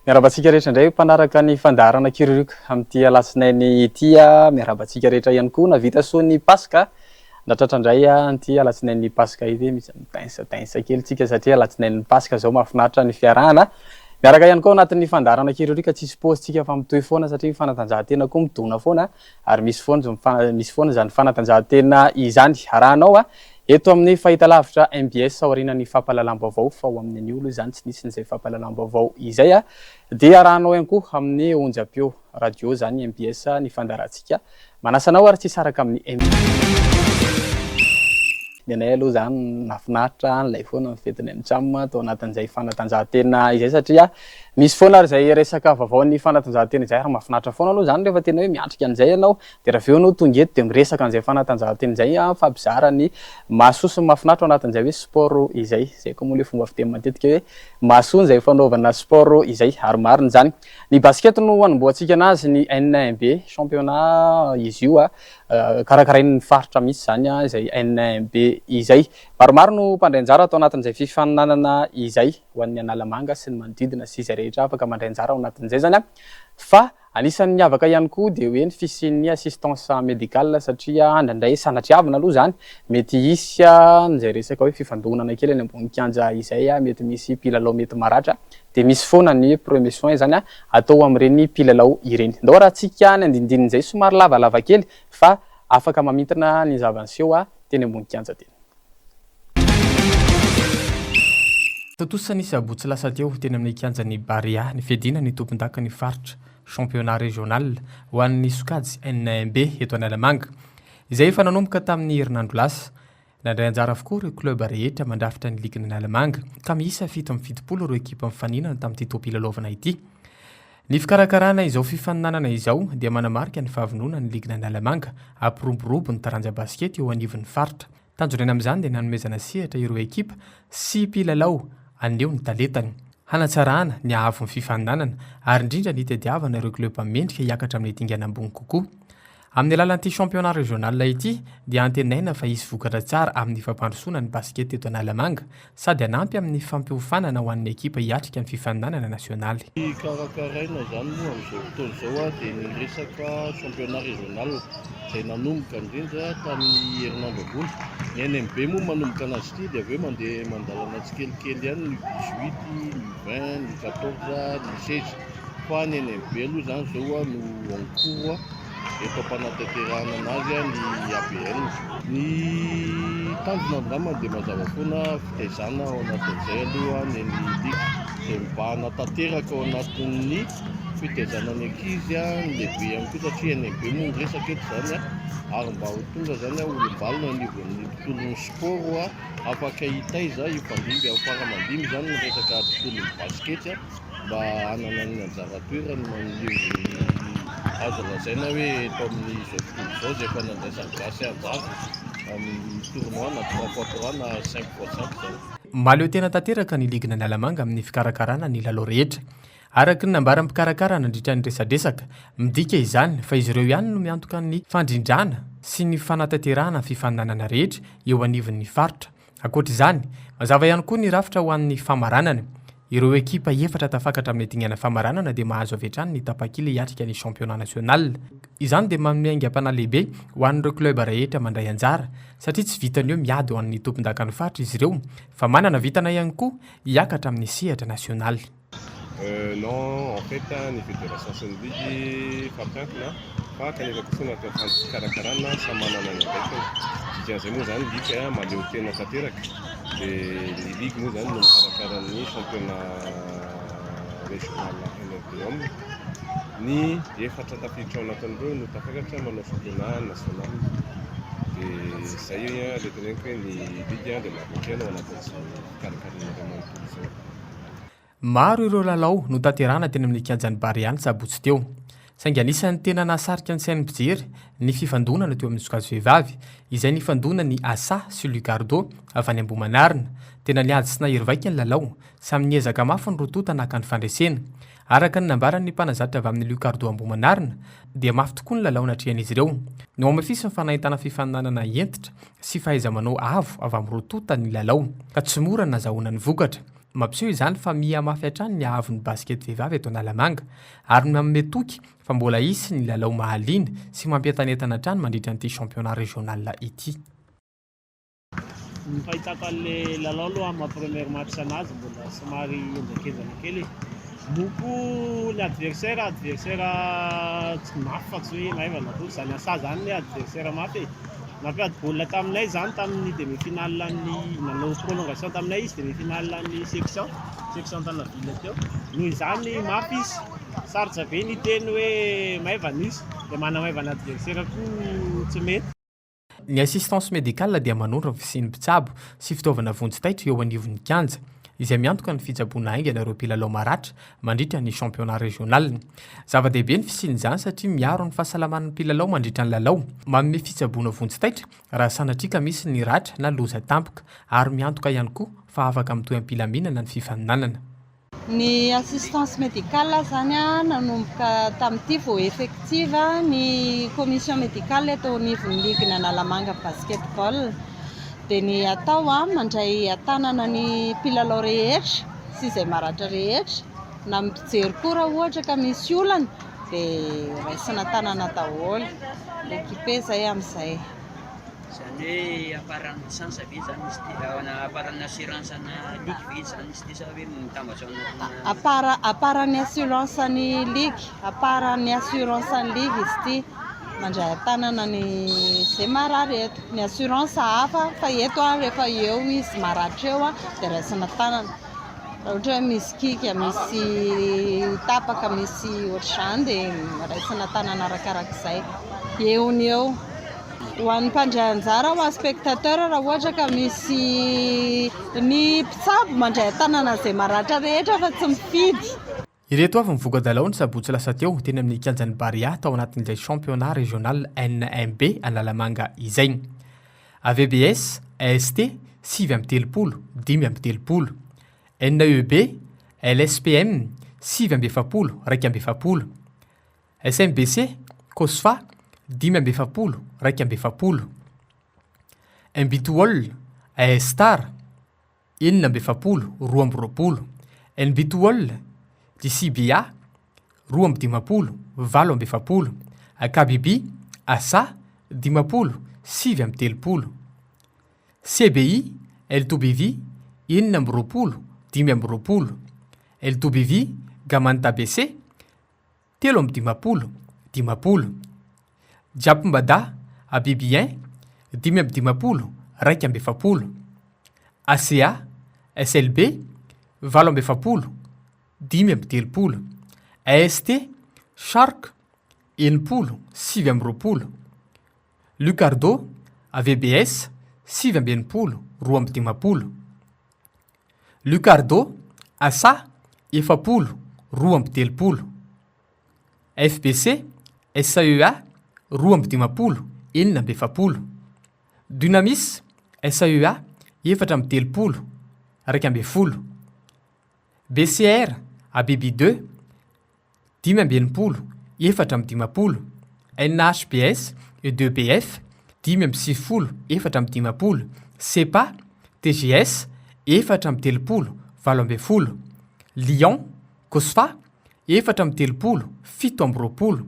Miarabantsika rehetra indray mpanaraka ny fandarana kiririoko amin'ity alatsinainy ity miarabantsika rehetra ihany koa navita soa ny Pasika natratra indray an'ity alatsinainy Pasika ity misy tainsa kely tsika satria alatsinainy Pasika zao mahafinaritra ny fiarahana miaraka ihany koa anatin'ny fandarana kiririoko tsy supposetsika fa mitohy foana satria fanatanjahantena koa midona foana ary misy foana zany fanatanjahantena izany arahanao eto amin'ny fahitalavitra MBS aorianan'ny fampahalalam-baovao fa ho amin'ny olo izany tsy nisy n'izay fampahalalam-baovao izay dia arahanao ihany koa amin'ny onjam-peo radio zany MBS ny fandarantsika manasanao ary tsisy araka amin'ny nenay aloha zany nafinaritra nilay foana ny fetiny an-tramma tao anatin'izay fanatanjahantena izay satria misy foana ary zay resaka vaovaon'ny fanatanjahantena izay ary mahafinaritra foana aloha zany rehefa tena hoe miatrika an'izay ianao dia raha veo anao tonga eto dia miresaka an'izay fanatanjahantena izay fampizara ny mahasoa sy mahafinaritra ao anatin'izay hoe sport izay zay koa moa le fomba fiteny matetika hoe mahasoa izay fanaovana sport izay ary marina zany ny basket no hanomboantsika anazy ny NB championnat izy io karakarain'ny faritra misy zany izay NB izay maromaro no mpandray anjara atao anatin'izay fifaninanana izay ho an'ny Analamanga sy ny manodidina sy izay rehetra afaka mandray anjara ao anatin'izay zany fa anisan'ny miavaka ihany koa dia hoe ny fisian'ny assistance médicale satria ndraindray sanatriavina aloha zany mety hisy n'izay resaka hoe fifandonana kely any ambony kianja izay mety misy mpilalao mety maratra dia misy foana ny premier soin zany atao amin'ireny mpilalao ireny ndao raha tsika ny andinindininy izay somary lavalava kely fa afaka mamintana ny zavanseho teny ambony kianja teny. Totosa nisy abotsy lasa teo teny amin'ny kianjan'ny Baria ny fiadina ny tompon-daka ny faritra championnat régional ho an'ny sokajy NB eto Analamanga izay efa nanomboka tamin'ny herinandro lasa nandray anjara avokoa ireo club rehetra mandrafitra ny ligny Analamanga ka miisa 7-7 ireo ekipa mifaninana tamin'ity toam-pilalaovana ity. Ny fikarakarana izao fifaninanana izao dia manamarika ny fahavonona ny ligny Analamanga ampiroborobo ny taranja basket eo anivon'ny faritra. Tanjona amin'izany dia nanomezana sehatra ireo ekipa sy mpilalao aneo ny talentany hanatsarana ny ahavo ny fifaninanana ary indrindra ny tediavana ireo club mendrika hiakatra amin'ny dingana ambony kokoa. Amin'ny alalan'ity championnat régional ity dia antenaina fa hisy vokatra tsara amin'ny fampandrosoana ny basket eto Analamanga sady hanampy amin'ny fampiofanana ho an'ny ekipa hiatrika ny fifaninanana nasionaly. Karakaraina zany moa amin'izao fotoana izao dia ny resaka championnat régional izay nanomboka indrindra tamin'ny herinandro ambony. Ny NMB moa manomboka anazy ity dia aveo mandeha mandalana tsikelikely ihany ny 18, ny 20, ny 14, ny 16 fa ny NMB aloha zany zao no ankoho eto am-panatanterahana anazy ny ABL. Ny tanjona angamba dia mazava foana fitaizana ao anatin'izay aloha ny ligue izay mibahana tanteraka ao anatin'ny fitaizanany ankizy ny lehibe ihany koa satria NMB moa ny resaka eto zany ary mba ho tonga zany olombalona anivon'ny tontolon'ny sport afaka hitaiza ifandimby ao faramandimby zany ny resaka tontolon'ny basket mba hanana ny anjara toerany manlio azo lazaina hoe eto amin'ny zao tontolo izao zay efa nandraisan'ny gasy anjara amin'ny tournoi na 3x3 na 5x5 zany. Maleo tena tanteraka ny ligny Analamanga amin'ny fikarakarana ny lalao rehetra. Araka ny nambara mpikarakara nandritra ny resadresaka midika izany fa izy ireo ihany no miantoka ny fandrindrana sy ny fanatanterahana fifaninanana rehetra eo anivon'ny faritra. Ankoatr'izany mazava ihany koa ny rafitra ho an'ny famaranana. Ireo ekipa efatra tafakatra amin'ny dingana famaranana dia mahazo avy hatrany ny tapakily hiatrika ny championnat national. Izany dia manome aingam-pana lehibe ho an'ireo club rehetra mandray anjara satria tsy vitany hoe miady ho an'ny tompon-daka ny faritra izy ireo fa manana vitana ihany koa hiakatra amin'ny sehatra nasionaly. Non, en fait, ny fédération sy ny ligue fampiankina fa kanefa koa natao fikarakarana samy manana ny andraikany. Dikan'izay moa zany ligue maleo tena tanteraka dia ny ligue moa zany no mikarakaran'ny championnat régional NLB ny efatra tafiditra ao anatin'ireo no tafakatra manao championnat national dia izay le teneniko hoe ny ligue dia mahavokana ao anatin'izao fikarakarana iray manontolo izao. Maro ireo lalao no tanterahana teny amin'ny kianjan'ny Bariany sabotsy teo. Saingy anisan'ny tena nasarika ny sain'ny mpijery ny fifandonana teo amin'ny sokajy vehivavy izay nifandona ny Asa sy Lucardo avy any Ambohimanarina. Tena niady sy nahery vaika ny lalao samy niezaka mafy ny rotota naka ny fandresena. Araka ny nambaran'ny mpanazatra avy amin'ny Lucardo Ambohimanarina dia mafy tokoa ny lalao natrehan'izy ireo. No amafisa ny fanahitana fifaninanana entitra sy fahaiza-manao avo avy amin'ny rotota ny lalao ka tsy mora nazahoana ny vokatra. mampiseho izany fa mihamafy hatrany ny ahavon'ny basket vehivavy eto Analamanga ary manome toky fa mbola isy ny lalao mahaliana sy mampientanetana hatrany mandritra an'ity championnat régional ity. Ny fahitako an'ilay lalao aloha amin'ny première match anazy mbola somary enjakenjana kely. Moko ny adversaire tsy mafy fa tsy hoe maivana tokoa zany asa zany ny adversaire mafy. Nampiady baolina taminay zany tamin'ny demi-finale ny nanao prolongation taminay izy demi-finale ny section Tanaville teo. Noho izany mafy izy. Sarotra be ny teny hoe maivana izy dia manamaivana adversaire koa tsy mety. Ny assistance médicale dia manondro ny fisian'ny mpitsabo sy fitaovana vonjy-taitra eo anivon'ny kianja izay miantoka ny fitsaboana haingana ireo mpilalao maratra mandritra ny championnat régional. Zava-dehibe ny fisian'izany satria miaro ny fahasalaman'ny mpilalao mandritra ny lalao, manome fitsaboana vonjy-taitra raha sanatrika misy ny ratra na loza tampoka ary miantoka ihany koa fa afaka mitohy am-pilaminana ny fifaninanana. Ny assistance médicale zany nanomboka tamin'ity vao effective ny commission médicale eto anivon'ny ligue Analamanga basketball. Dia ny atao mandray atanana ny mpilalao rehetra sy izay maratra rehetra na mijery koa raha ohatra ka misy olana dia raisina tanana daholo l'équipe zay amin'izay. Zany hoe aparan'ny licence ve zany izy ty aparan'ny assurance ana ligue ve zany izy ty sa hoe mitambatra aparan'ny assurance ny ligue aparan'ny assurance ny ligue izy ty mandray tanana ny zay marary eto ny assurance hafa fa eto rehefa eo izy maratra eo dia raisina tanana raha ohatra hoe misy kika misy tapaka misy ohatr'izany dia raisina tanana arakarak'izay eo ny eo. Ho an'ny mpandray anjara ho an'ny spectateur raha ohatra ka misy ny mpitsabo mandray tanana zay maratra rehetra fa tsy mifidy. Ireto avy mivoaka-dalao ny sabotsy lasa teo teny amin'ny kianjan'ny Baria tao anatin'izay championnat régional NMB Analamanga izay. AVBS, AST 7-30, 10-30. NEB, LSPM 7-70, 2-70. SMBC, COSFA 10-70, 2-70. NBTOL, ASTAR 9-70, 2-20. NBTOL CBA 2-50, 7-70. KBB ASA 10, 7-30. CBI LWV 9-20, 10-20. LWV Gamanta BC 7-10, 10. Japumbada ABB1 10-10, 2-70. ACA SLB 7-70, 10-30. AST Shark 1, 7-20. Lucardo AVBS 7-20, 2-10. Lucardo ASA 7, 2-30. FBC SAEA 2-10, 1-70. Dynamis SAEA 7-30, 2-10. BCR ABB2 10-20, 7-10. NHPS E2BF 10-70, 7-10. CEPA TGS 7-30, 7-20. Lyon COSFA 7-30, 7-20.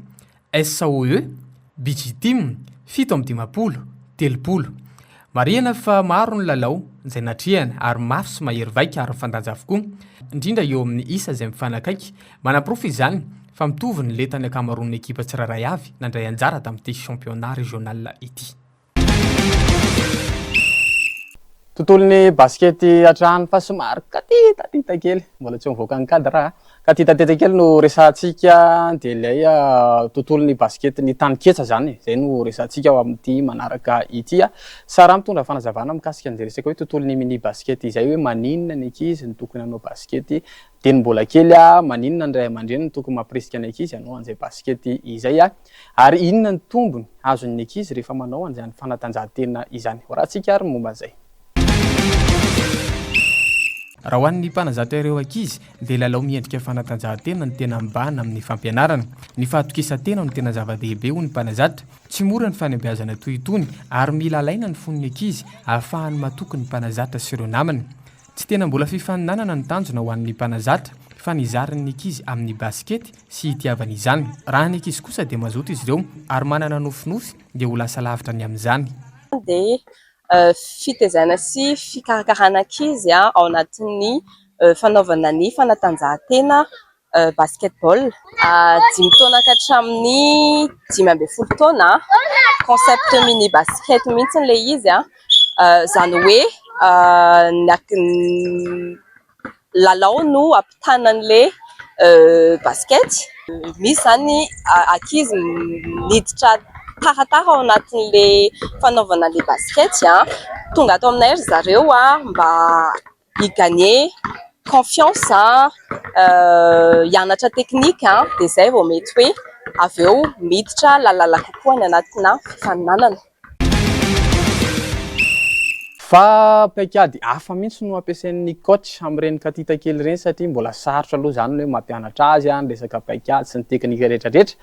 SAOE BG-Team 7-10, 30. Marihana fa maro ny lalao izay natrehana ary mafy sy mahery vaika ary fandanja avokoa indrindra eo amin'ny isa izay mifanakaiky. Manaprofy izany fa mitovy ny letany akamaroan'ny ekipa tsirairay avy nandray anjara tamin'ity championnat régional ity. Tontolon'ny baskety hatrany fa somary katita kely mbola tsy mivoaka ny cadre katita kely no resantsika dia ilay tontolon'ny baskety ny tany ketsa zany izay no resantsika ao amin'ity manaraka ity. Sara mitondra fanazavana mikasika an'izay resaka hoe tontolon'ny mini baskety izay hoe maninona ny ankizy ny tokony hanao baskety dia ny mbola kely maninona ny ray aman-dreny ny tokony mampirisika ny ankizy hanao an'izay baskety izay ary inona ny tombony azon'ny ankizy rehefa manao an'izany fanatanjahantena izany. Horantsika ary momba an'izay. Raha ho an'ny mpanazatra ireo ankizy dia lalao miendrika fanatanjahantena ny tena mibahana amin'ny fampianarana. Ny fahatokisantena no tena zava-dehibe ho ny mpanazatra. Tsy mora ny fanabeazana toy itony ary mila alaina ny fon'ny ankizy ahafahany matoky ny mpanazatra sy ireo namany. tsy tena mbola fifaninanana ny tanjona ho an'ny mpanazatra fa nizarin'ny ankizy amin'ny baskety sy hitiavana izany. Raha ny ankizy kosa dia mazoto izy ireo ary manana nofinofy dia ho lasa lavitra ny amin'izany. Dia fitaizana sy fikarakarana ankizy ao anatin'ny fanaovana ny fanatanjahantena basketball. 5 taona ka hatramin'ny 15 taona. Concept mini basket mihitsy ilay izy zany hoe lalao no ampitanan'ilay basket. Misy zany ankizy miditra taratara ao anatin'ilay fanaovana ilay basket tonga ato aminay ry zareo mba higagner confiance hianatra teknika dia izay vao mety hoe avy eo miditra lalala kokoa ny anatina fifaninanana. Fa paikady hafa mihitsy no ampiasain'ny coach amin'ireny katita kely ireny satria mbola sarotra aloha zany hoe mampianatra azy ny resaka paikady sy ny teknika rehetrarehetra.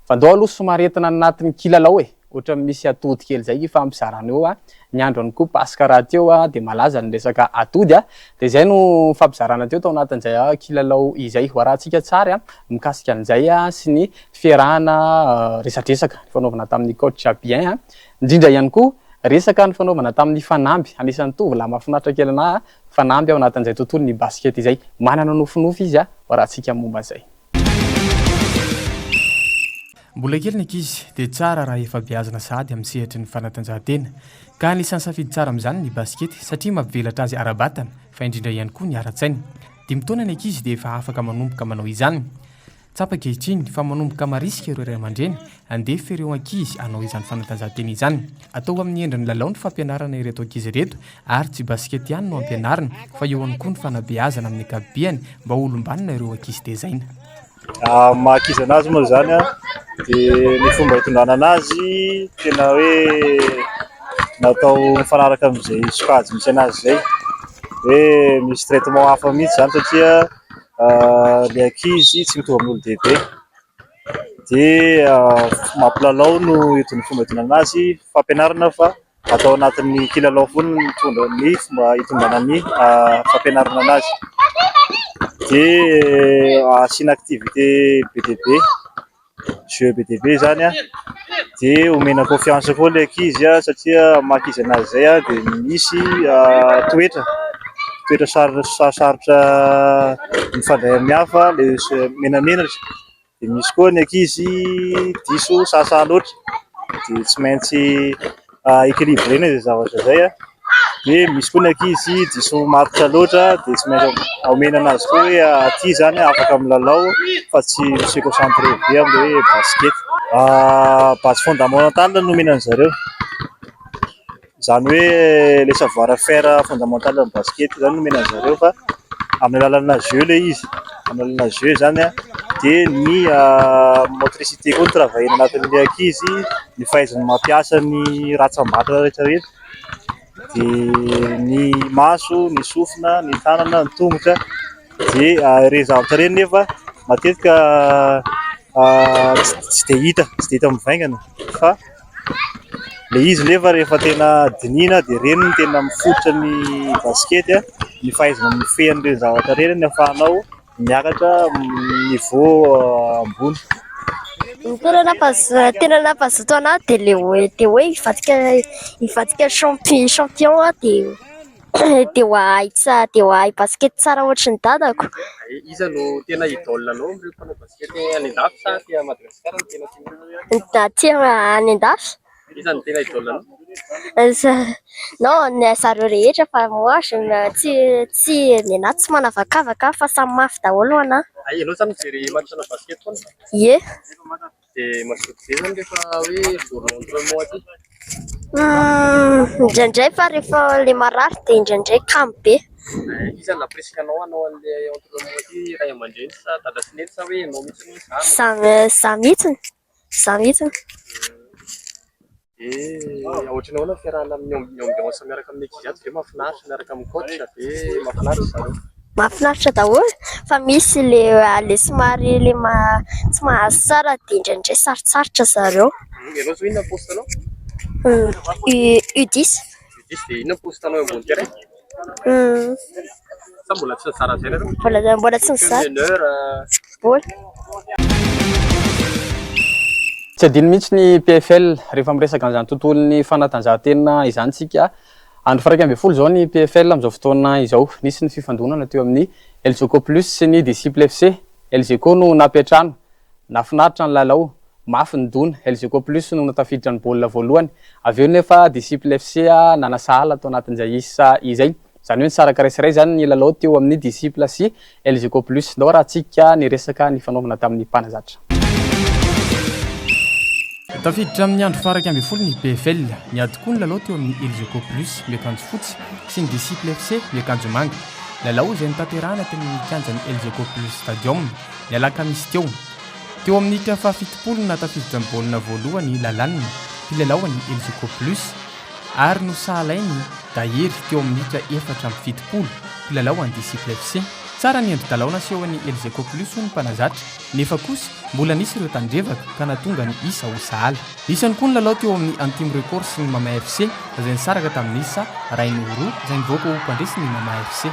Fa ndao aloha somary entina anatin'ny kilalao ohatra misy atody kely zay fampizarana eo ny andro any koa pasika raha teo dia malaza ny resaka atody dia izay no fampizarana teo tao anatin'izay kilalao izay hoarantsika tsara mikasika an'izay sy ny fiarahana resatresaka fanaovana tamin'ny coach bien indrindra ihany koa resaka ny fanaovana tamin'ny fanamby. Anisan'ny tovolahy mahafinaritra kely anahy fanamby ao anatin'izay tontolo ny basket izay manana nofinofy izy hoarantsika momba izay. Mbola kely ny ankizy dia tsara raha efa beazina sahady amin'ny sehatry ny fanatanjahantena ka anisan'ny safidy tsara amin'izany ny baskety satria mampivelatra azy ara-batana fa indrindra ihany koa ny ara-tsaina. 5 taona ny ankizy dia efa afaka manomboka manao izany. Tsapa ankehitriny fa manomboka marisika ireo ray aman-dreny andefa ireo ankizy hanao izany fanatanjahantena izany. Atao amin'ny endriny lalao ny fampianarana ireto ankizy ireto ary tsy baskety ihany no ampianarana fa eo ihany koa ny fanabeazana amin'ny ankapobeny mba olombanina ireo ankizy tezaina. Mahakizy anazy moa zany dia ny fomba hitondrana anazy tena hoe natao mifanaraka amin'izay sokajy misy anazy zay hoe misy traitement hafa mihitsy zany satria ilay ankizy tsy mitovy amin'olo dehibe dia mampilalao no itony fomba hitondrana anazy fampianarana fa atao anatin'ny kilalao foana mitondra ny fomba hitondrana ny fampianarana anazy. Dia asiana activité BDB, jeu BDB zany dia omena confiance koa ilay ankizy satria mahakizy anazy zay dia misy toetra sarotra mifandray amin'ny hafa ilay menamenatra dia misy koa ny ankizy diso sasa loatra dia tsy maintsy équilibrena izay zavatra zay dia misy koa ny ankizy diso maritra loatra dia tsy maintsy omena anazy koa hoe aty zany afaka milalao fa tsy misy concentré be amin'ny hoe basket. Base fondamentale no omena an'zareo zany hoe le savoir faire fondamental amin'ny basket zany no omena an'zareo fa amin'ny alalana jeu ilay izy. Amin'ny alalana jeu zany dia ny motricité koa no travaillena anatin'ilay ankizy, ny fahaizany mampiasa ny ratsambato rehetrarehetra dia ny maso, ny sofina, ny tanana, ny tongotra dia ireny zavatra ireny nefa matetika tsy dia hita mivaingana fa ilay izy nefa rehefa tena dinihina dia ireny no tena mifototra ny basket ny fahaizana mifehy an'ireny zavatra ireny ny ahafahanao miakatra niveau ambony. Tena nampazoto anahy dia hoe hivadika champion dia hoahay basket tsara ohatry ny dadako. Iza no tena idole anao amin'ireo mpanao basket any andafy sa aty Madagasikara no tena tianao? Aty any andafy. Iza no tena idole anao? Non, zareo rehetra fa moi tsy nenahy tsy manavakavaka fa samy mafy daholo anahy. Ianao zany mijery match-na basket foana? Ie. Dia mazoto be zany rehefa hoe journée entraînement aty? Indraindray fa rehefa ilay marary dia indraindray kamo be. Iza no ampirisikanao hanao an'ilay entraînement aty ray aman-dreny sa dada sy neny sa hoe ianao mihitsy Izaho mihitsiny. Ohatran'ny ahoana fiarahana amin'ny ambiance miaraka amin'ny ankizy ato dia mahafinaritra miaraka amin'ny coach dia mahafinaritra zareo? Mahafinaritra daholo fa misy ilay somary tsy mahazo tsara dia indraindray sarotsarotra zareo. Ianao zao inona postinao? U10. U10 dia inona postinao ambony terrain? Sa mbola tsy tsara zay rero. Mbola tsy nisara. Mbola. Tsy adino mihitsy ny PFL rehefa miresaka an'izany tontolon'ny fanatanjahantena izantsika. Andro faha 20 zao ny PFL amin'izao fotoana izao nisy ny fifandonana teo amin'ny LGK Plus sy ny Disciple FC. LGK no napetrano, nafinaritra ny lalao, mafy ny dona. LGK Plus no natafiditra ny baolina voalohany. Avy eo nefa Disciple FC nanasahala tao anatin'izay isa izay. Zany hoe nisaraka raisaray zany ny lalao teo amin'ny Disciple sy LGK Plus. Ndao raha tsika ny resaka ny fanaovana tamin'ny mpanazatra. Tafiditra amin'ny andro faha 20 ny PFL, niady koa ny lalao teo amin'ny LGK Plus miakanjo fotsy sy ny Disciple FC miakanjo manga. Lalao izay nitaterahana teo amin'ny kianjan'ny LGK Plus Stadium ny alakamisy teo. Teo amin'ny minitra faha-70 natafiditra ny baolina voalohany lalàna mpilalao ny LGK Plus ary no sahalainy dahery teo amin'ny minitra 4:70 mpilalao ny Disciple FC. Tsara ny endri-dalao naseho ny LGK Plus ny mpanazatra, nefa kosa mbola nisy ireo tandrevaka ka natonga ny isa ho sahala. Isany koa ny lalao teo amin'ny Antimo Record sy ny Mama FC izay nisaraka tamin'ny isa Rainoro izay nivoaka ho mpandresy ny Mama FC.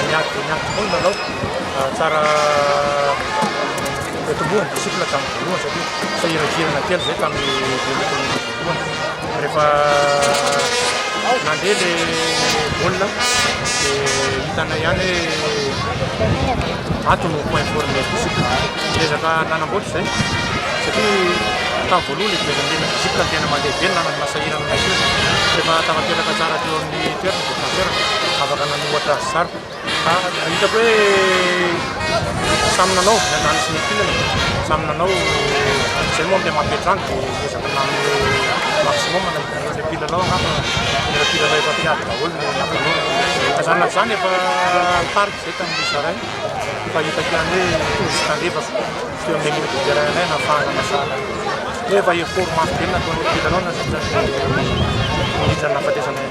Niady koa ny lalao tsara tombony Disciple tamin'ny voalohany satria sahiragirana kely zay tamin'ny voalohany. Rehefa nandeha le baolina hitana ihany atony point fort ny Disciple ezaka nanamboatra zay satria tamin'ny voalohany le divezan'ny Disciple tena mandeha be nanana masahirana kely. Rehefa tafapelaka tsara teo amin'ny toerana dia tafera afaka nanohatra tsara. Hitako hoe samy nanao nanany sy ny mpilana, samy nanao zay moa amin'ilay mampiatrano dia ezaka nanome maximum na ilay mpilalao angamba ilay mpilalao efa mpiady daholo no nampanoana. Azanona zany efa tarika zay tamin'ny zaray fa hitako ihany hoe sy tandrevaka teo amin'ny minute deranay nahafahana masahala. Nefa effort mafy be nataon'ny mpilalao na hijanona fatesana.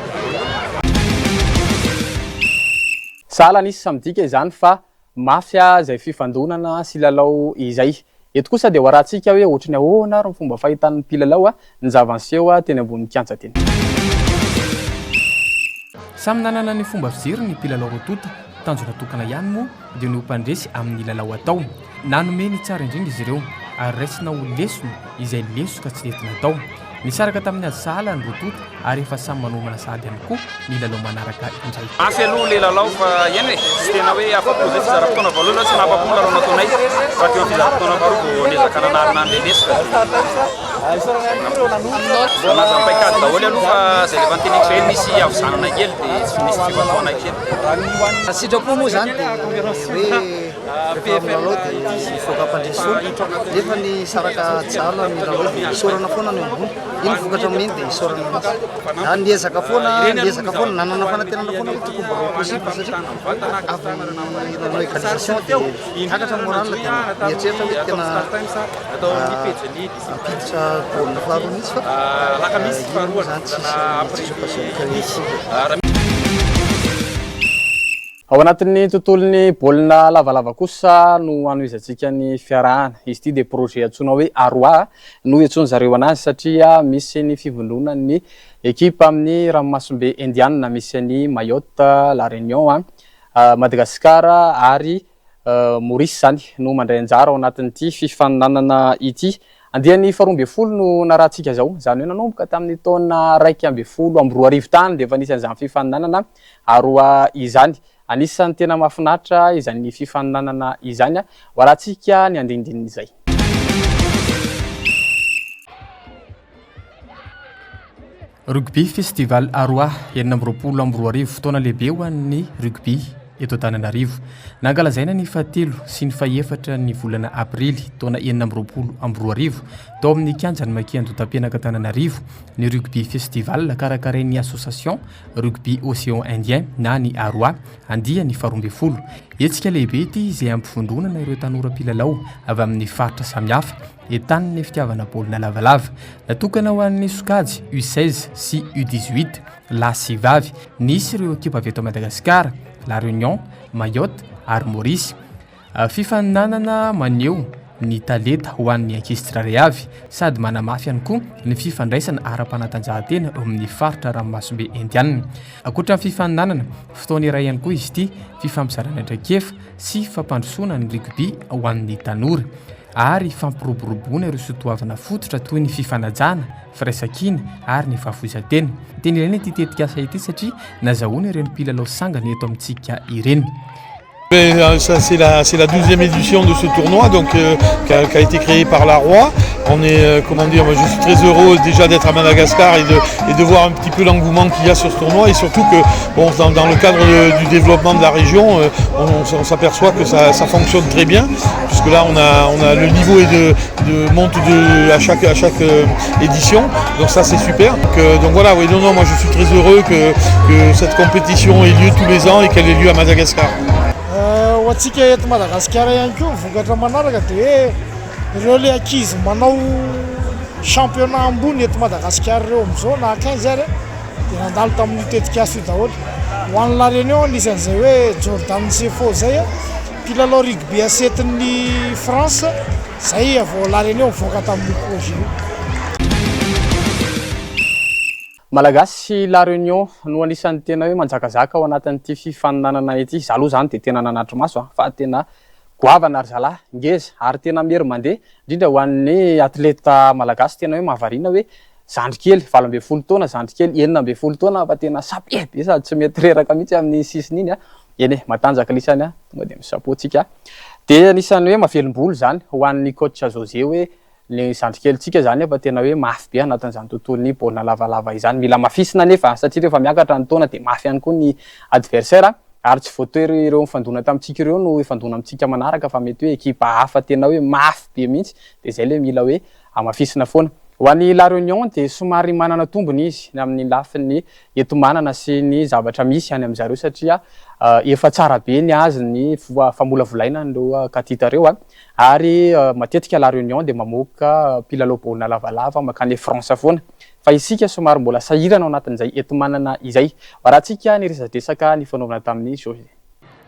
Sahala nisy samidika izany fa mafia izay fifandonana sy lalao izay. Eto kosa dia hoarantsika hoe ohatrany ahoana ary ny fomba fahitan'ny mpilalao ny zavanseho teny ambony kianja teny. Samy nanana ny fomba fijery ny mpilalao rotota, tanjona tokana ihany moa dia ny mpandresy amin'ny lalao atao. Nanome ny tsara indrindra izy ireo ary raisina ho lesona izay leso ka tsy nentina atao. Nisaraka tamin'ny azy sahala ny rotota ary efa samy manomana sahady ihany koa ny lalao manaraka indray. Mafy aloha le lalao fa eny tsy tena hoe afa-po zay fizaram-potoana voalohany tsy nahafa-po lalao nataonay fa teo fizaram-potoana faharoa vao niezaka nanarina an'le lesika. Nazampaikady daholo aloha fa zay rehefa nyteneniko zay nisy avizanana kely dia tsy nisy fifantohana kely. Sitrapo moa zany dia hoe rehefa lalao dia mivoaka mpandresoa nefa ny saraka tsara ny lalao dia isorana foana ny ambony. Iny vokatra amin'iny dia isorana mihitsy. Na niezaka foana nanana fanatenana foana tokony mbola possible satria avy nanao égalisation dia takatra morale dia mieritreritra hoe tena ampiditra baolina faharoa mihitsy fa zany tsisy. Ao anatin'ny tontolon'ny baolina lavalava kosa no anoizantsika ny fiarahana. Izy ity dia projet antsoina hoe Aroa no iantsoany zareo anazy satria misy ny fivondrona ny ekipa amin'ny ranomasombe Indiana, misy ny Mayotte, La Réunion, Madagascar ary Maurice zany no mandray anjara ao anatin'ity fifaninanana ity. Andiany 12 no narahantsika zao, zany hoe nanomboka tamin'ny taona 2012 tany dia efa nisy an'izany fifaninanana Aroa izany. Anisan'ny tena mahafinaritra izany fifaninanana izany hoarantsika ny andinindininy izay. Rugby Festival Aroa 2022 fotoana lehibe ho an'ny rugby eto Antananarivo. Nankalazaina ny fahatelo sy ny fahaefatra ny volana aprily taona 2022 tao amin'ny kianjan'ny Makian-Dota-penaka Antananarivo ny rugby festival karakarain'ny association rugby océan indien na ny Aroa andia ny 12. Hetsika lehibe ity izay ampifondronana ireo tanora mpilalao avy amin'ny faritra samihafa entaniny fitiavana baolina lavalava. Natokana ho an'ny sokajy U16 sy U18 lahy sy vavy. Nisy ireo ekipa avy eto Madagascar, La Réunion, Mayotte ary Maurice. Fifaninanana maneho ny talenta ho an'ny ankizy tsirairay avy sady manamafy ihany koa ny fifandraisana ara-panatanjahantena eo amin'ny faritra ranomasimbe indianina. Ankoatra ny fifaninanana fotoana iray ihany koa izy ity fifampizarana andraikefa sy fampandrosoana ny rugby ho an'ny tanora ary fampiroboroboana ireo sotoavana fototra toy ny fifanajana, firaisan-kina ary ny fahafoizan-tena. Teny ireny ity tetikasa ity satria nazahoana ireny mpilalao sangany eto amintsika ireny. C'est la 12e édition de ce tournoi donc, qui a été créé par la Roi. On est, comment dire, je suis très heureux déjà d'être à Madagascar et de voir un petit peu l'engouement qu'il y a sur ce tournoi et surtout que bon, dans le cadre du développement de la région, on s'aperçoit que ça fonctionne très bien puisque là on a le niveau monte à chaque édition, donc ça c'est super. Donc voilà, oui, non, moi je suis très heureux que cette compétition ait lieu tous les ans et qu'elle ait lieu à Madagascar. Atsika eto Madagasikara ihany koa vokatra manaraka dia ireo le ankizy manao championnat ambony eto Madagasikara ireo amin'izao na 15 ary dia nandalo tamin'ny tetikasa io daholo. Ho an'ny La Réunion anisan'izay hoe Jordan Sefo zay mpilalao rugby asetin'ny France zay vao La Réunion mivoaka tamin'ny projet io. Malagasy La Réunion no anisan'ny tena hoe manjakazaka ao anatin'ity fifaninanana ity. Izaho aloha zany dia tena nanatry maso fa tena goavana ary zalahy ngeza ary tena mery mandeha indrindra ho an'ny atleta malagasy tena hoe mahavariana hoe zandrikely 12 taona, zandrikely 19 taona fa tena sapebe sady tsy mety reraka mihitsy amin'ny sisiny iny eny matanjaka lisany tonga dia misapotsika. Dia anisan'ny hoe mavelom-bolo zany ho an'ny coach José hoe ny zandrikelyntsika zany fa tena hoe mafy be anatin'izany tontolony baolina lavalava izany. Mila mafisina nefa satria rehefa miakatra ny taona dia mafy ihany koa ny adversaire ary tsy voatery ireo mifandona tamintsika ireo no ifandona amintsika manaraka fa mety hoe ekipa hafa tena hoe mafy be mihitsy dia zay le mila hoe amafisina foana. Ho an'ny La Réunion dia somary manana tombony izy amin'ny lafiny etomanana sy ny zavatra misy any amin'izareo satria efa tsara be ny azy ny famolavolaina ireo katita ireo ary matetika La Réunion dia mamoaka mpilalao baolina lavalava makany France foana fa isika somary mbola sahirana ao anatin'izay etomanana izay. Rahantsika ny resadresaka ny fanaovana tamin'ny José.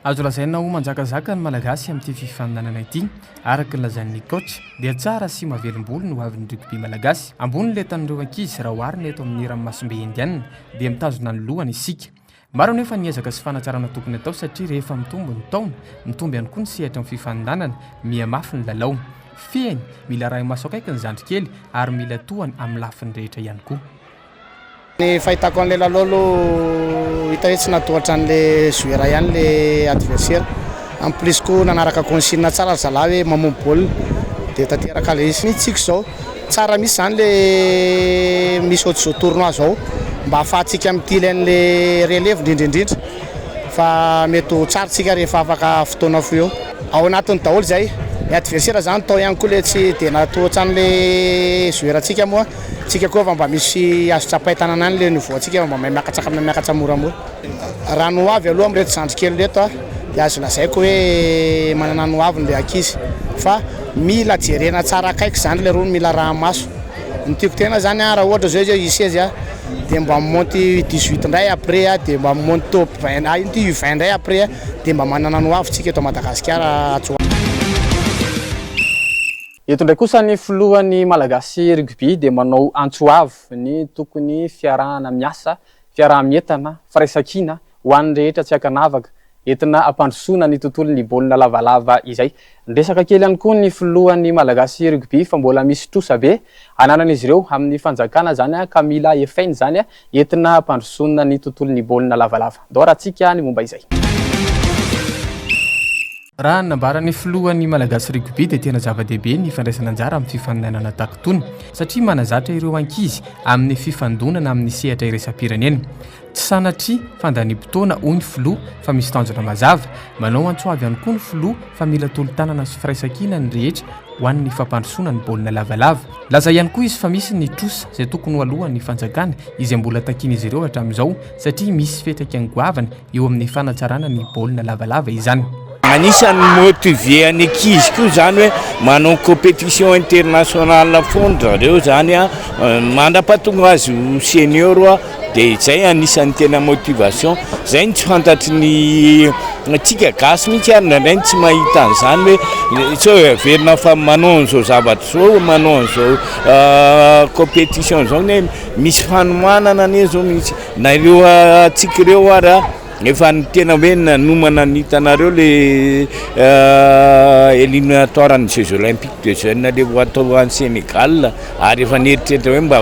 Azo lazaina ho manjakazaka ny malagasy amin'ity fifaninanana ity araka ny lazain'ny coach dia tsara sy mavelom-bolo no avin'ny rugby malagasy ambony le tan'ireo ankizy raha oharina eto amin'ny ranomasimbe indianina dia mitazona ny lohany isika. Maro nefa niezaka sy fanatsarana tokony atao satria rehefa mitombo ny taona mitombo ihany koa ny sehatra amin'ny fifaninanana mihamafy ny lalao. Fihany mila raha maso akaiky ny zandrikely ary mila tohany amin'ny lafiny rehetra ihany koa. Ny fahitako an'ilay lalao hita hoe tsy natohatra an'ilay joueur ihany le adversaire. En plus koa nanaraka consigne tsara zalahy hoe mamompo baolina dia tanteraka le izy. Ny tsiko zao tsara misy zany le misy ohatr'izao tournoi zao mba ahafahantsika mity ilain'le relève indrindraindrindra fa mety ho tsara tsika rehefa afaka fotoana fo eo. Ao anatiny daholo zay ny adversaire zany tao ihany koa le tsy dia natohatra an'le joueur antsika moa tsika koa fa mba misy azo tsapahitanana any le niveau antsika mba miakatra moramora. Raha no avy aloha amin'reto zandrikely reto dia azo lazaiko hoe manana no avy le ankizy fa mila jerena tsara akaiky zany le rony mila raha maso. Ny tiako tena zany raha ohatra zao izy 16 dia mba monty 18 ndray après dia mba monty top 20 iny 20 ndray après dia mba manana no avy tsika eto Madagasikara. Eto ndray kosa ny filohan'ny malagasy rugby dia manao antsoavo ny tokony fiarahana miasa, fiaraha-mientana, firaisan-kina ho an'ny rehetra tsy ankanavaka entina ampandrosoana ny tontolon'ny baolina lavalava izay. Ndresaka kely ihany koa ny filohan'ny malagasy rugby fa mbola misy trosa be ananan'izy ireo amin'ny fanjakana zany ka mila efainy zany entina ampandrosoana ny tontolon'ny baolina lavalava. Ndao rahantsika ny momba izay. Raha nambarany filohan'ny malagasy rugby dia tena zava-dehibe ny fandraisana anjara amin'ny fifaninanana tahaka itony satria manazatra ireo ankizy amin'ny fifandonana amin'ny sehatra iraisam-pirenena. Tsy sanatria fandanimpotoana hoy ny filoha fa misy tanjona mazava, manao antsoavy ihany koa ny filoha fa mila tolo-tanana sy firaisan-kina ny rehetra ho an'ny fampandrosoana ny baolina lavalava. Laza ihany koa izy fa misy ny trosa izay tokony ho alohan'ny fanjakana izay mbola takian'izy ireo hatramin'izao satria misy fetraka angoavana eo amin'ny fanatsarana ny baolina lavalava izany. Anisany motiver ny ankizy koa zany hoe manao compétition internationale foana zareo zany mandrapahatonga azy ho senior dia izay anisany tena motivation. Zay ny tsy fantatry ny tsika gasy mihitsy ary ndraindray tsy mahita an'izany hoe sao verina fa manao an'izao zavatra zao manao an'izao compétition zao ne misy fanomanana ane zao mihitsy na ireo atsika ireo ary efa ny tena hoe nanomana nitanareo le éliminatoire ny Jeux olympiques de jeunes le atao any Sénégal ary efa nieritreritra hoe mba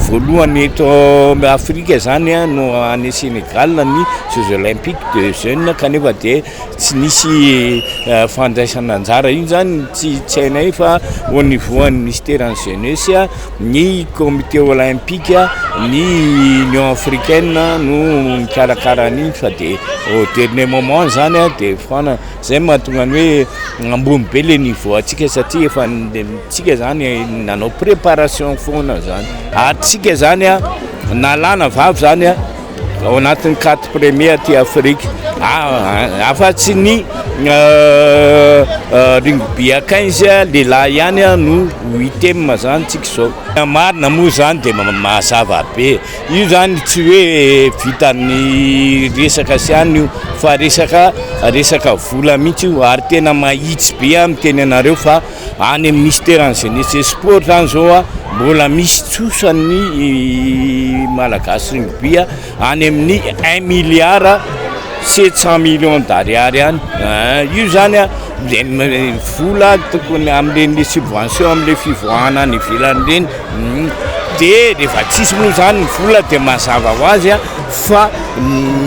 voalohany eto Afrika zany no any Sénégal ny Jeux olympiques de jeunes kanefa de tsy nisy fandraisana anjara io zany tsy hainay fa au niveau ny ministère en jeunesse ny comité olympique ny Union africaine no karakara ny fa de au dernier moment zany de fana zay mahatonga ny hoe ambony be le niveau atsika satria efa tsika zany nanao préparation foana zany atsika zany nalana vavy zany ao anatin'ny 4 premiers aty Afrique afa-tsy ny rugby à 15 lehilahy ihany no 8e zany tsika zao marina moa zany de mazava be io zany tsy hoe vitan'ny resaka siany io fa resaka vola mihitsy io ary tena mahitsy be amin'ny teny anareo fa any amin'ny ministère en jeunesse et sport zany zao mbola misy tsosan'ny malagasy rugby any amin'ny 1 milliard 700 millions d'ariary any io zany vola tokony am'le subvention am'le fivoahana ny ivelany reny de rehefa tsisy moa zany vola de mazava ho azy fa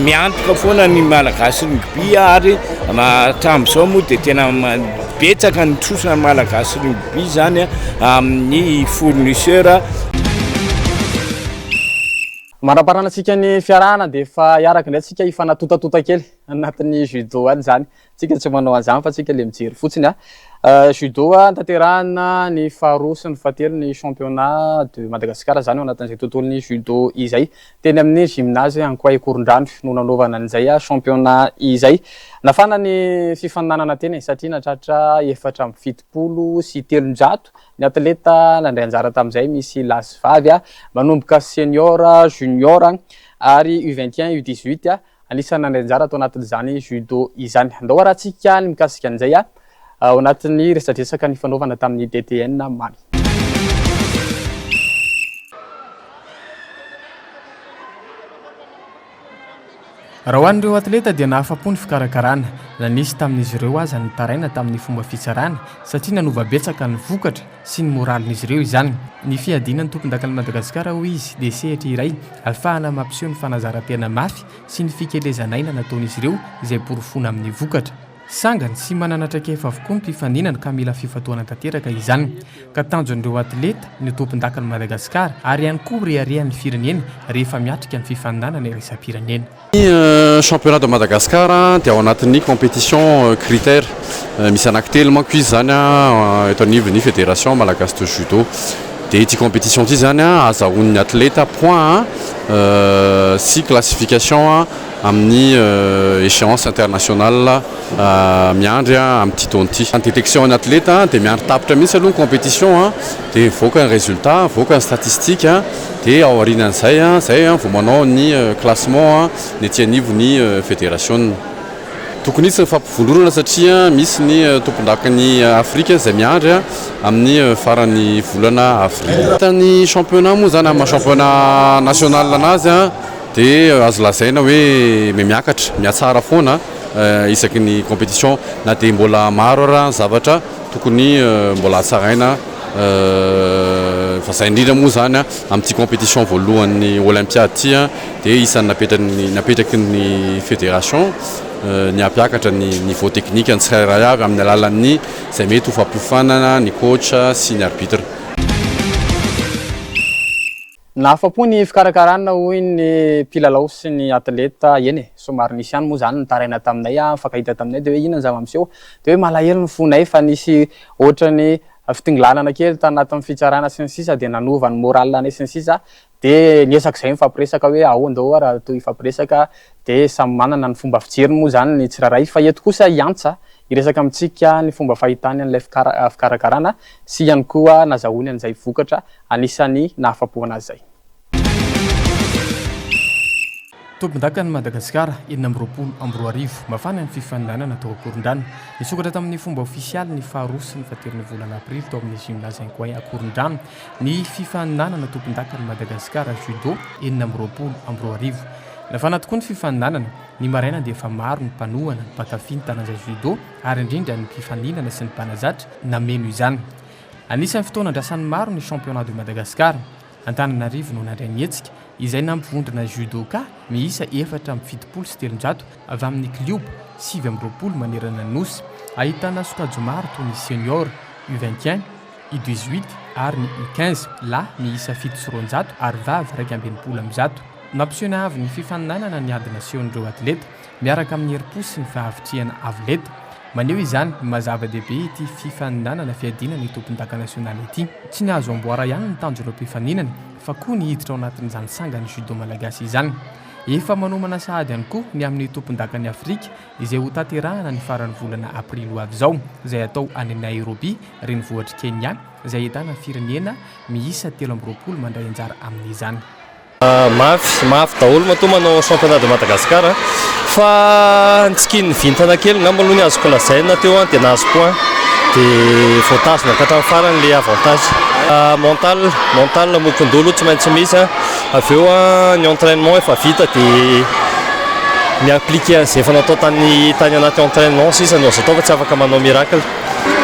miantoka foana ny malagasy rugby ary hatramin'izao moa de tena betsaka ny tsosana malagasy rugby zany amin'ny fournisseur maraparana antsika ny fiarahana de fa iaraka indray tsika ifanatotatota kely anatin'ny judo any zany tsika tsy manao an'izany fa tsika le mijery fotsiny judo tanterahana ny faharoa sy ny fahatelo ny championnat de Madagascar zany ao anatin'izay tontolon'ny judo izay teny amin'ny gymnase Ankoay Korondrano no nanaovana an'izay championnat izay nafana ny fifaninanana teny satria natratra 470 sy 300 ny atleta nandray anjara tamin'izay misy lasy vavy manomboka senior junior ary U21 U18 anisany nandray anjara atao anatin'izany judo izany andao arahantsika ny mikasika an'izay ao anatin'ny resadresaka ny fanaovana tamin'ny DTN mamy raha ho an'ireo atleta dia nahafapo ny fikarakarana na nisy tamin'izy ireo aza ny taraina tamin'ny fomba fitsarana satria nanova betsaka ny vokatra sy ny moralin'izy ireo izany ny fiadinany tompon-dakan'i Madagasikara ho izy dia sehatra iray ahafahana mampiseho ny fanazaran-tena mafy sy ny fikelezanaina nataon'izy ireo izay porofona amin'ny vokatra sangany sy mananatrakefa avokoa ny mpifaninana ka mila fifatoana tanteraka izany ka tanjon'ireo atleta ny tompon-dakan'i Madagasikara ary ihany koa reharehan'ny firenena rehefa miatrika ny fifaninanana iresa-pirenena. Championnat de Madagascar dia ao anatin'ny compétition critère misy anankitelo manko izy zany eto anivon'ny fédération malagasy de judo dia ity compétition ity zany azahoan'ny atleta point sy classification amin'ny échéance internationale miandry amin'ity taona ity. En détection ny atleta dia miandry tapitra mihitsy aloha ny compétition dia voaka ny résultat voaka ny statistique dia ao aorianan'izay zay vao manao ny classement ny aty anivon'ny fédération. Tokony tsy mifampivondronana satria misy ny tompon-dakan'ny Afrika izay miandry amin'ny farany volana avril. Ny championnat moa zany amin'ny championnat national anazy dia azo lazaina hoe miakatra miatsara foana isaky ny compétition na dia mbola maro ara zavatra tokony mbola hatsaraina fa zay indrindra moa zany amin'ity compétition voalohan'ny olympiade ity dia isan'ny napetraky ny fédération ny ampiakatra ny niveau technique ny tsirairay avy amin'ny alalan'ny zay mety ho fampiofanana ny coach sy ny arbitre. Nahafapo ny fikarakarana hoy ny mpilalao sy ny atleta eny somary nisy ihany moa zany nitaraina taminay fakahita taminay dia hoe inona ny zava-miseho dia hoe malahelo ny fonay fa nisy ohatrany fitingilanana kely tanatin'ny fitsarana sy ny sisa dia nanova ny moral anay sy ny sisa dia niesak'izay mifampiresaka hoe ahoandao raha toy ifampiresaka dia samy manana ny fomba fijeriny moa zany ny tsirairay fa eto kosa iantsa iresaka amintsika ny fomba fahitany an'ilay fikarakarana sy ihany koa nazahoany an'izay vokatra anisany nahafapo anazy zay. tompon-daka ny Madagasikara 2024 mafana ny fifaninanana tao Akorondrano nisokatra tamin'ny fomba ofisialy ny faharoa sy ny fahateron'ny volana aprily tao amin'ny gymnase Inkoay Akorondrano ny fifaninanana tompon-daka ny Madagasikara judo 2024 nafana tokoa ny fifaninanana ny maraina dia efa maro ny mpanohana ny mpakafy ny taranja judo ary indrindra ny mpifaninana sy ny mpanazatra nameno izany anisan'ny fotoana andrasan'ny maro ny championnat de Madagasikara Antananarivo no nandray ny hetsika izay nampivondrona judoka miisa 477 avy amin'ny klioba 720 manerana ny nosy ahitana sokajy maro toy ny senior U21 U18 ary ny U15 lahy miisa 700 ary vavy 220 nampisehoana avy ny fifaninanana ny ady nasion'ireo atleta miaraka amin'ny herim-po sy ny fahavitriana avoleta maneho izany mazava-dehibe ity fifaninanana fiadina ny tompon-daka nasionaly ity tsy ny azo amboara ihany ny tanjon'ireo mpifaninana fa koa ny hiditra ao anatin'izany sangany judo malagasy izany efa manomana sahady ihany koa ny amin'ny tompon-daka ny Afrika izay ho tanterahana ny farany volana aprily ho avy izao izay atao any Nairobi renivohitra Kenya izay ahitana firenena miisa 13 mandray anjara amin'izany mafy daholo matoa manao championnat de Madagascar fa ntsikin'ny vintana kely ngamba aloha ny azoko lazaina teo dia nahazo point dia voatazona katramin'ny farany le avantage mental mokondolo tsy maintsy misy avy eo ny entraînement efa vita dia miappliquer an'izay efa natao tany anaty entraînement sisa no azo atao fa tsy afaka manao miracle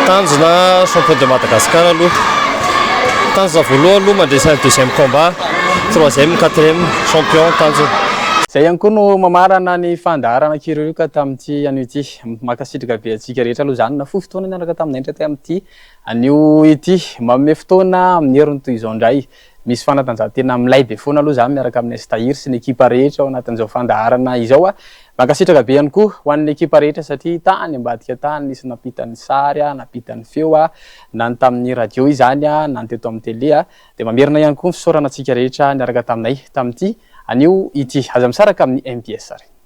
tanjona champion de Madagascar aloha tanjona voalohany aloha mandresa ny deuxième combat 3e 4e champion tanjona zay ihany koa no mamarana ny fandaharana kireo ka tamin'ity anio ity makasitraka be atsika rehetra aloha izany na fo fotoana niaraka taminay indray tamin'ity anio ity manome fotoana amin'ny heriny toy izao indray misy fanatanjahantena milay be foana aloha izany miaraka amin'ny Stair sy ny ekipa rehetra ao anatin'izao fandaharana izao makasitraka be ihany koa ho an'ny ekipa rehetra satria tany ambadika tany nisy nampitany sary nampitany feo na ny tamin'ny radio izany na ny teto amin'ny télé dia mamerina ihany koa ny fisaorana antsika rehetra niaraka taminay tamin'ity anio ity aza misaraka amin'ny MPS sary